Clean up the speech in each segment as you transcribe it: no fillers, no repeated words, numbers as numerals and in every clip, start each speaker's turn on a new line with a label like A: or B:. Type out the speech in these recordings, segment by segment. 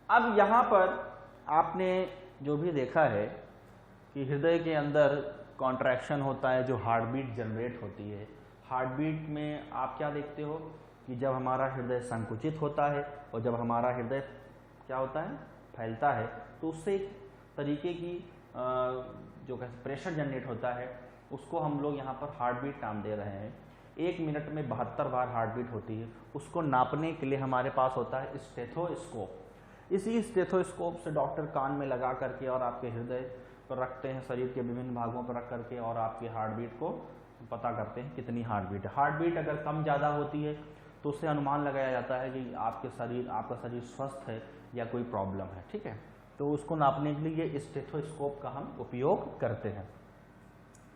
A: अब यहाँ पर आपने जो भी देखा है कि हृदय के अंदर कॉन्ट्रैक्शन होता है, जो हार्ट बीट जनरेट होती है। हार्ट बीट में आप क्या देखते हो कि जब हमारा हृदय संकुचित होता है और जब हमारा हृदय क्या होता है, फैलता है, तो उससे एक तरीके की जो प्रेशर जनरेट होता है, उसको हम लोग यहाँ पर हार्ट बीट नाम दे रहे हैं। 1 मिनट में 72 बार हार्ट बीट होती है। उसको नापने के लिए हमारे पास होता है स्टेथोस्कोप। इसी स्टेथोस्कोप से डॉक्टर कान में लगा करके और आपके हृदय पर रखते हैं, शरीर के विभिन्न भागों पर रख करके, और आपकी हार्ट बीट को पता करते हैं कितनी हार्ट बीट है। हार्ट बीट अगर कम ज़्यादा होती है तो उससे अनुमान लगाया जाता है कि आपका शरीर स्वस्थ है या कोई प्रॉब्लम है। ठीक है, तो उसको नापने के लिए ये स्टेथोस्कोप का हम उपयोग करते हैं।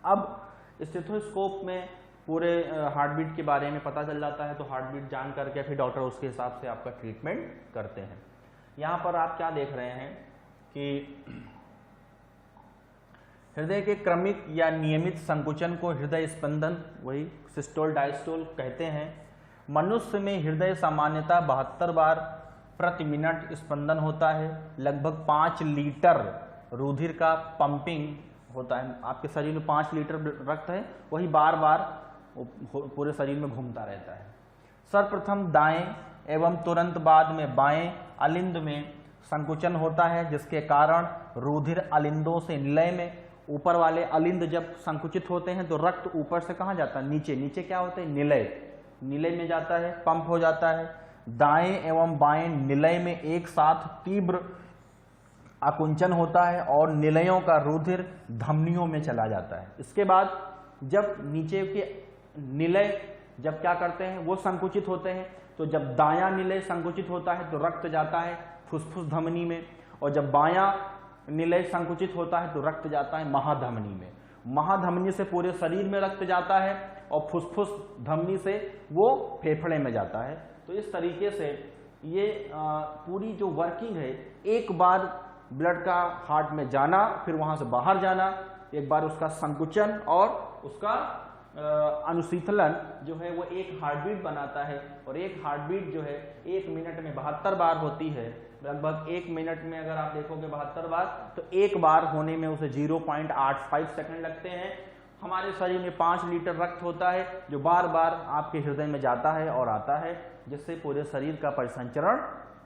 A: अब स्टेथोस्कोप में पूरे हार्ट बीट के बारे में पता चल जाता है, तो हार्ट बीट जान करके फिर डॉक्टर उसके हिसाब से आपका ट्रीटमेंट करते हैं। यहाँ पर आप क्या देख रहे हैं कि हृदय के क्रमिक या नियमित संकुचन को हृदय स्पंदन, वही सिस्टोल डायस्टोल कहते हैं। मनुष्य में हृदय सामान्यतः 72 बार प्रति मिनट स्पंदन होता है। लगभग 5 लीटर रुधिर का पंपिंग होता है। आपके शरीर में 5 लीटर रक्त है, वही बार बार पूरे शरीर में घूमता रहता है। सर्वप्रथम दाएं एवं तुरंत बाद में बाएं अलिंद में संकुचन होता है, जिसके कारण रुधिर अलिंदों से निलय में, ऊपर वाले अलिंद जब संकुचित होते हैं तो रक्त ऊपर से कहाँ जाता है, नीचे। नीचे क्या होता है, निलय में जाता है, पंप हो जाता है। दाएं एवं बाएं निलय में एक साथ तीव्र आकुंचन होता है और निलयों का रुधिर धमनियों में चला जाता है। इसके बाद जब नीचे के निलय जब क्या करते हैं, वो संकुचित होते हैं, तो जब दायां निलय संकुचित होता है तो रक्त जाता है फुसफुस धमनी में, और जब बायां निलय संकुचित होता है तो रक्त जाता है महाधमनी में। महाधमनी से पूरे शरीर में रक्त जाता है और फुसफुस धमनी से वो फेफड़े में जाता है। तो इस तरीके से ये पूरी जो वर्किंग है, एक बार ब्लड का हार्ट में जाना, फिर वहां से बाहर जाना, एक बार उसका संकुचन और उसका अनुशीतलन जो है वो एक हार्ट बीट बनाता है। और एक हार्ट बीट जो है 1 मिनट में 72 बार होती है। लगभग 1 मिनट में अगर आप देखोगे 72 बार, तो एक बार होने में उसे 0.85 सेकंड लगते हैं। हमारे शरीर में 5 लीटर रक्त होता है जो बार बार आपके हृदय में जाता है और आता है, जिससे पूरे शरीर का परिसंचरण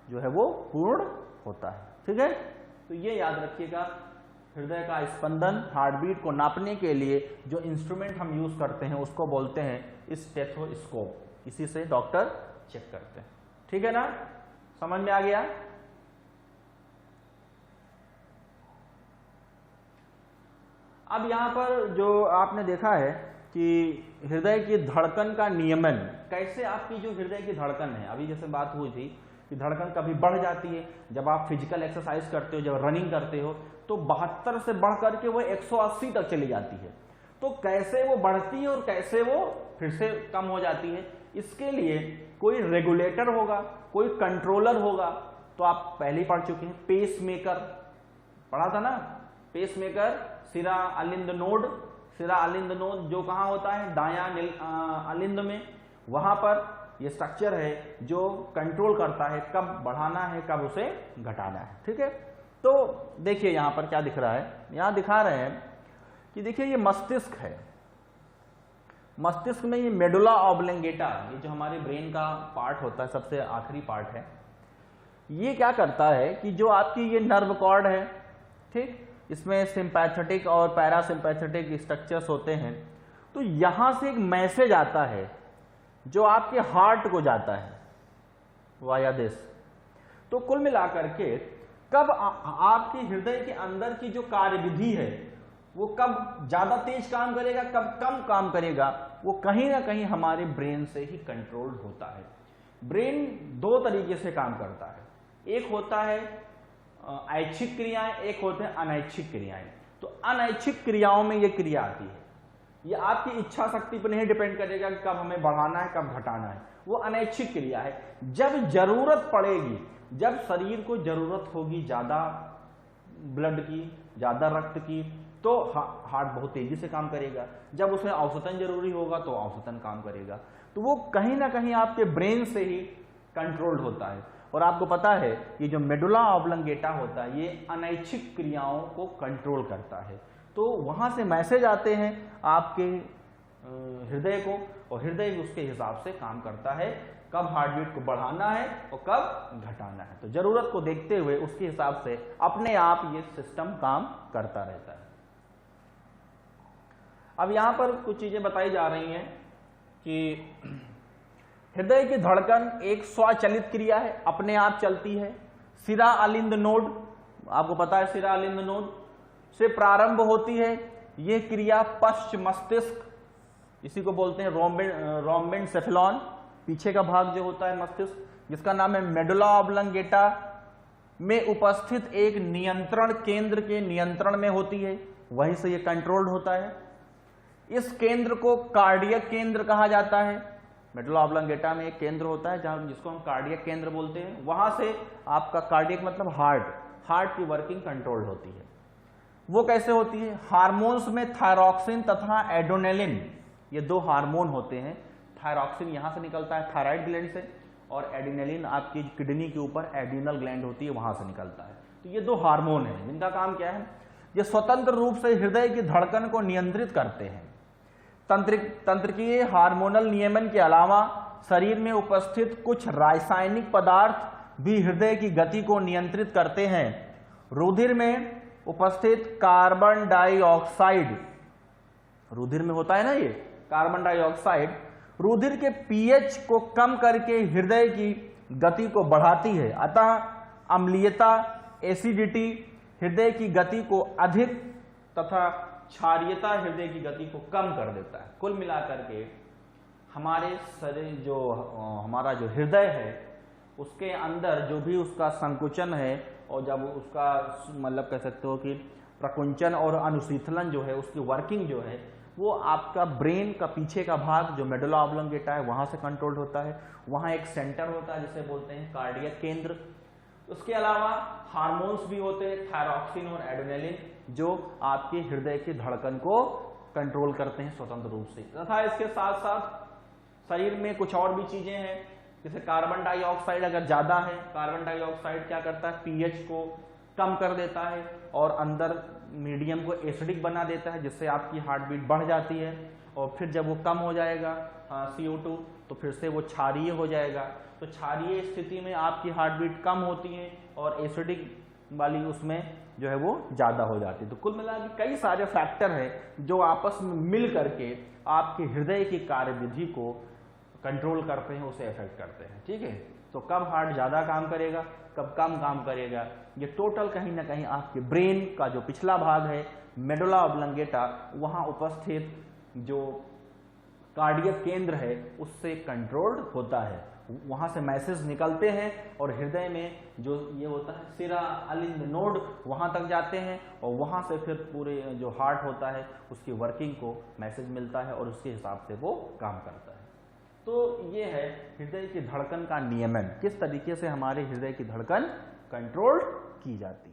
A: जो है वो पूर्ण होता है। ठीक है, तो ये याद रखिएगा, हृदय का स्पंदन, हार्ट बीट को नापने के लिए जो इंस्ट्रूमेंट हम यूज करते हैं उसको बोलते हैं स्टेथोस्कोप। इसी से डॉक्टर चेक करते हैं। ठीक है ना, समझ में आ गया। अब यहां पर जो आपने देखा है कि हृदय की धड़कन का नियमन, कैसे आपकी जो हृदय की धड़कन है, अभी जैसे बात हुई थी कि धड़कन कभी बढ़ जाती है जब आप फिजिकल एक्सरसाइज करते हो, जब रनिंग करते हो, तो 72 से बढ़ करके वो 180 तक चली जाती है। तो कैसे वो बढ़ती है और कैसे वो फिर से कम हो जाती है, इसके लिए कोई रेगुलेटर होगा, कोई कंट्रोलर होगा। तो आप पहले ही पढ़ चुके हैं, पेस मेकर पढ़ा था ना। पेस मेकर सिरा अलिंद नोड जो कहाँ होता है, दायां अलिंद में, वहां पर ये स्ट्रक्चर है जो कंट्रोल करता है कब बढ़ाना है, कब उसे घटाना है। ठीक है, तो देखिए यहां पर क्या दिख रहा है, यहां दिखा रहे हैं कि देखिए ये मस्तिष्क है। मस्तिष्क में ये मेडुला ऑब्लिंगेटा, ये जो हमारे ब्रेन का पार्ट होता है, सबसे आखिरी पार्ट है, ये क्या करता है कि जो आपकी ये नर्व कॉर्ड है, ठीक, इसमें सिंपैथेटिक और पैरासिम्पैथेटिक स्ट्रक्चर्स होते हैं। तो यहां से एक मैसेज आता है जो आपके हार्ट को जाता है वाया दिस। तो कुल मिलाकर के कब आपके हृदय के अंदर की जो कार्यविधि है वो कब ज्यादा तेज काम करेगा, कब कम काम करेगा, वो कहीं ना कहीं हमारे ब्रेन से ही कंट्रोल होता है। ब्रेन 2 तरीके से काम करता है, एक होता है ऐच्छिक क्रियाएं, एक होते हैं अनैच्छिक क्रियाएं। तो अनैच्छिक क्रियाओं में ये क्रिया आती है, ये आपकी इच्छा शक्ति पर नहीं डिपेंड करेगा कि कब हमें बढ़ाना है कब घटाना है, वो अनैच्छिक क्रिया है। जब जरूरत पड़ेगी, जब शरीर को जरूरत होगी ज्यादा ब्लड की, ज्यादा रक्त की, तो हार्ट बहुत तेजी से काम करेगा। जब उसे औसतन जरूरी होगा तो औसतन काम करेगा। तो वो कहीं ना कहीं आपके ब्रेन से ही कंट्रोल्ड होता है। और आपको पता है ये जो मेडुला ऑब्लंगेटा होता है ये अनैच्छिक क्रियाओं को कंट्रोल करता है। तो वहां से मैसेज आते हैं आपके हृदय को, और हृदय उसके हिसाब से काम करता है कब हार्ट बीट को बढ़ाना है और कब घटाना है। तो जरूरत को देखते हुए उसके हिसाब से अपने आप ये सिस्टम काम करता रहता है। अब यहां पर कुछ चीजें बताई जा रही हैं कि हृदय की धड़कन एक स्वचालित क्रिया है, अपने आप चलती है। सिरा अलिंद नोड, आपको पता है सिरा अलिंद नोड से प्रारंभ होती है। यह क्रिया पश्च मस्तिष्क, इसी को बोलते हैं रोम्बेनसेफेलॉन, पीछे का भाग जो होता है मस्तिष्क, जिसका नाम है मेडुला ऑब्लंगेटा, में उपस्थित एक नियंत्रण केंद्र के नियंत्रण में होती है। वहीं से यह कंट्रोल्ड होता है। इस केंद्र को कार्डियक केंद्र कहा जाता है। मेडुला ऑब्लंगेटा में एक केंद्र होता है जहां जिसको हम कार्डियक केंद्र बोलते हैं। वहां से आपका कार्डियक मतलब हार्ट की वर्किंग कंट्रोल होती है। वो कैसे होती है? हार्मोन्स में थायरॉक्सिन तथा एड्रेनालिन, ये दो हार्मोन होते हैं। थायरॉक्सिन यहां से निकलता है थायराइड ग्लैंड से, और एड्रेनालिन आपकी किडनी के ऊपर एड्रिनल ग्लैंड होती है, वहां से निकलता है। तो ये दो हार्मोन हैं जिनका काम क्या है? ये स्वतंत्र रूप से हृदय की धड़कन को नियंत्रित करते हैं। तंत्रिकीय हार्मोनल नियमन के अलावा शरीर में उपस्थित कुछ रासायनिक पदार्थ भी हृदय की गति को नियंत्रित करते हैं। रुधिर में उपस्थित कार्बन डाइऑक्साइड, रुधिर में होता है ना ये कार्बन डाइऑक्साइड, रुधिर के पीएच को कम करके हृदय की गति को बढ़ाती है। अतः अम्लीयता, एसिडिटी हृदय की गति को अधिक तथा क्षारीयता हृदय की गति को कम कर देता है। कुल मिलाकर के हमारे शरीर जो हमारा जो हृदय है उसके अंदर जो भी उसका संकुचन है, और जब उसका मतलब कह सकते हो कि प्रकुंचन और अनुशीतलन जो है उसकी वर्किंग जो है वो आपका ब्रेन का पीछे का भाग जो मेडुला ऑब्लंगेटा है वहां से कंट्रोल होता है। वहां एक सेंटर होता है जिसे बोलते हैं कार्डियक केंद्र। उसके अलावा हार्मोन्स भी होते हैं थायरॉक्सिन और एड्रेनालिन, जो आपके हृदय की धड़कन को कंट्रोल करते हैं स्वतंत्र रूप से। तथा इसके साथ साथ शरीर में कुछ और भी चीजें हैं, जैसे कार्बन डाइऑक्साइड अगर ज्यादा है, कार्बन डाइऑक्साइड क्या करता है? पीएच को कम कर देता है और अंदर मीडियम को एसिडिक बना देता है, जिससे आपकी हार्ट बीट बढ़ जाती है। और फिर जब वो कम हो जाएगा CO2, तो फिर से वो क्षारीय हो जाएगा। तो क्षारीय स्थिति में आपकी हार्ट बीट कम होती है और एसिडिक वाली उसमें जो है वो ज्यादा हो जाती है। तो कुल मिला के कई सारे फैक्टर हैं जो आपस में मिल करके आपके हृदय की कार्यविधि को कंट्रोल करते हैं, उसे इफेक्ट करते हैं। ठीक है, तो कब हार्ट ज्यादा काम करेगा, कब कम काम करेगा, ये टोटल कहीं ना कहीं आपके ब्रेन का जो पिछला भाग है मेडुला ऑब्लंगेटा, वहां उपस्थित जो कार्डियक केंद्र है उससे कंट्रोल्ड होता है। वहां से मैसेज निकलते हैं और हृदय में जो ये होता है सिरा अलिंद नोड, वहां तक जाते हैं और वहां से फिर पूरे जो हार्ट होता है उसकी वर्किंग को मैसेज मिलता है और उसके हिसाब से वो काम करता है। तो ये है हृदय की धड़कन का नियमन, किस तरीके से हमारे हृदय की धड़कन कंट्रोल की जाती है।